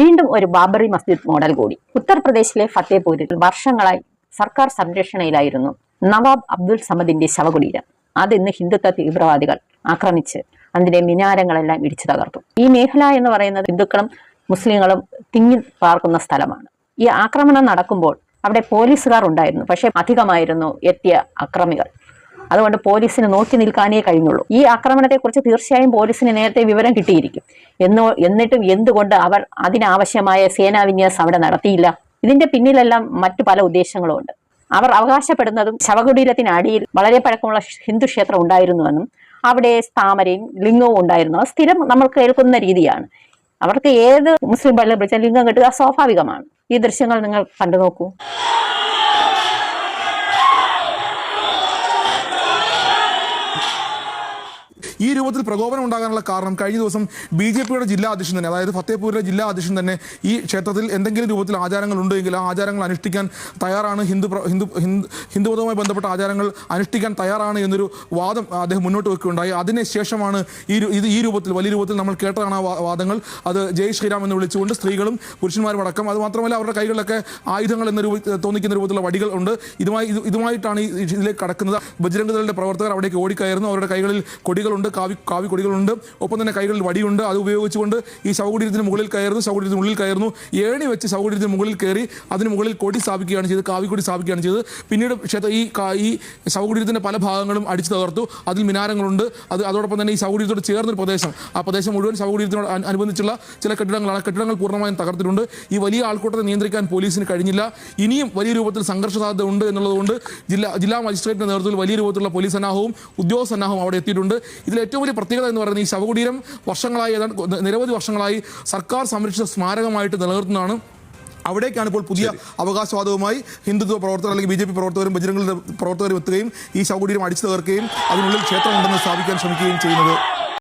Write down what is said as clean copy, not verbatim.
വീണ്ടും ഒരു ബാബറി മസ്ജിദ് മോഡൽ കൂടി. ഉത്തർപ്രദേശിലെ ഫത്തേപൂരിൽ വർഷങ്ങളായി സർക്കാർ സംരക്ഷണയിലായിരുന്നു നവാബ് അബ്ദുൽ സമദിന്റെ ശവകുടീരം. അതിന്ന് ഹിന്ദുത്വ തീവ്രവാദികൾ ആക്രമിച്ച് അതിന്റെ മിനാരങ്ങളെല്ലാം ഇടിച്ചു തകർത്തു. ഈ മേഖല എന്ന് പറയുന്നത് ഹിന്ദുക്കളും മുസ്ലിങ്ങളും തിങ്ങി പാർക്കുന്ന സ്ഥലമാണ്. ഈ ആക്രമണം നടക്കുമ്പോൾ അവിടെ പോലീസുകാർ ഉണ്ടായിരുന്നു, പക്ഷെ അധികമായിരുന്നു എത്തിയ അക്രമികൾ. അതുകൊണ്ട് പോലീസിന് നോക്കി നിൽക്കാനേ കഴിഞ്ഞുള്ളൂ. ഈ ആക്രമണത്തെക്കുറിച്ച് തീർച്ചയായും പോലീസിന് നേരത്തെ വിവരം കിട്ടിയിരിക്കും. എന്നിട്ടും എന്തുകൊണ്ട് അവർ അതിനാവശ്യമായ സേനാവിന്യാസം അവിടെ നടത്തിയില്ല? ഇതിന്റെ പിന്നിലെല്ലാം മറ്റു പല ഉദ്ദേശങ്ങളും ഉണ്ട്. അവർ അവകാശപ്പെടുന്നതും ശവകുടീരത്തിനടിയിൽ വളരെ പഴക്കമുള്ള ഹിന്ദു ക്ഷേത്രം ഉണ്ടായിരുന്നുവെന്നും അവിടെ താമരയും ലിംഗവും ഉണ്ടായിരുന്നു. അത് സ്ഥിരം നമ്മൾ കേൾക്കുന്ന രീതിയാണ്. അവർക്ക് ഏത് മുസ്ലിം പള്ളിയിൽ വിളിച്ചാൽ ലിംഗം കിട്ടുക സ്വാഭാവികമാണ്. ഈ ദൃശ്യങ്ങൾ നിങ്ങൾ കണ്ടു നോക്കൂ. ഈ രൂപത്തിൽ പ്രകോപനം ഉണ്ടാകാനുള്ള കാരണം കഴിഞ്ഞ ദിവസം ബി.ജെ.പിയുടെ ജില്ലാ അധ്യക്ഷൻ തന്നെ, അതായത് ഫത്തേപൂരിലെ ജില്ലാ അധ്യക്ഷൻ തന്നെ ഈ ക്ഷേത്രത്തിൽ എന്തെങ്കിലും രൂപത്തിൽ ആചാരങ്ങൾ ഉണ്ടെങ്കിൽ ആ ആചാരങ്ങൾ അനുഷ്ഠിക്കാൻ തയ്യാറാണ്, ഹിന്ദുമതവുമായി ബന്ധപ്പെട്ട ആചാരങ്ങൾ അനുഷ്ഠിക്കാൻ തയ്യാറാണ് എന്നൊരു വാദം അദ്ദേഹം മുന്നോട്ട് വെക്കുകയുണ്ടായി. അതിനുശേഷമാണ് ഈ രൂപത്തിൽ വലിയ രൂപത്തിൽ നമ്മൾ കേട്ടതാണ് ആ വാദങ്ങൾ. അത് ജയ് ശ്രീറാം എന്ന് വിളിച്ചുകൊണ്ട് സ്ത്രീകളും പുരുഷന്മാരും അടക്കം, അത് മാത്രമല്ല അവരുടെ കൈകളിലൊക്കെ ആയുധങ്ങൾ എന്ന തോന്നിക്കുന്ന രൂപത്തിലുള്ള വടികൾ ഉണ്ട്. ഇതുമായിട്ടാണ് ഇതിലേക്ക് കടക്കുന്നത്. ബജ്രംഗ് പ്രവർത്തകർ അവിടേക്ക് ഓടിക്കയറുന്നു. അവരുടെ കൈകളിൽ കൊടികളുണ്ട്, കാവി കൊടികളുണ്ട്, ഒപ്പം തന്നെ കൈകളിൽ വടിയുണ്ട്. അത് ഉപയോഗിച്ചുകൊണ്ട് ഈ ശവകുടീരത്തിന് മുകളിൽ കയറുന്നു, ശവകുടീരത്തിന് ഉള്ളിൽ കയറുന്നു. ഏണി വെച്ച് ശവകുടീരത്തിന് മുകളിൽ കയറി അതിന് മുകളിൽ കൊടി സ്ഥാപിക്കുകയാണ് ചെയ്തത്, കാവിക്കൊടി സ്ഥാപിക്കുകയാണ് ചെയ്തത്. പിന്നീട് ഈ ശവകുടീരത്തിൻ്റെ പല ഭാഗങ്ങളും അടിച്ചു തകർത്തു. അതിൽ മിനാരങ്ങളുണ്ട്. അതോടൊപ്പം തന്നെ ഈ ശവകുടീരത്തോട് ചേർന്നൊരു പ്രദേശം, ആ പ്രദേശം മുഴുവൻ ശവകുടീരത്തിനോട് അനുബന്ധിച്ചുള്ള ചില കെട്ടിടങ്ങളാണ്. കെട്ടിടങ്ങൾ പൂർണ്ണമായും തകർത്തിട്ടുണ്ട്. ഈ വലിയ ആൾക്കൂട്ടത്തെ നിയന്ത്രിക്കാൻ പോലീസിന് കഴിഞ്ഞില്ല. ഇനിയും വലിയ രൂപത്തിൽ സംഘർഷ സാധ്യത ഉണ്ട് എന്നുള്ളതുകൊണ്ട് ജില്ലാ മജിസ്ട്രേറ്റിന്റെ നേതൃത്വത്തിൽ വലിയ രൂപത്തിലുള്ള പോലീസ് സന്നാഹവും ഉദ്യോഗസ്ഥ സന്നാഹവും അവിടെ എത്തിയിട്ടുണ്ട്. ഇതിൽ ഏറ്റവും വലിയ പ്രത്യേകത എന്ന് പറയുന്നത് ഈ ശവകുടീരം നിരവധി വർഷങ്ങളായി സർക്കാർ സംരക്ഷിത സ്മാരകമായിട്ട് നിലനിർത്തുന്നതാണ്. അവിടേക്കാണ് ഇപ്പോൾ പുതിയ അവകാശവാദവുമായി ഹിന്ദുത്വ പ്രവർത്തകർ അല്ലെങ്കിൽ ബി.ജെ.പി പ്രവർത്തകരും ബജ്രംഗിന്റെ പ്രവർത്തകരും എത്തുകയും ഈ ശവകുടീരം അടിച്ചു തകർക്കുകയും അതിനുള്ളിൽ ക്ഷേത്രമുണ്ടെന്ന് സ്ഥാപിക്കാൻ ശ്രമിക്കുകയും ചെയ്യുന്നത്.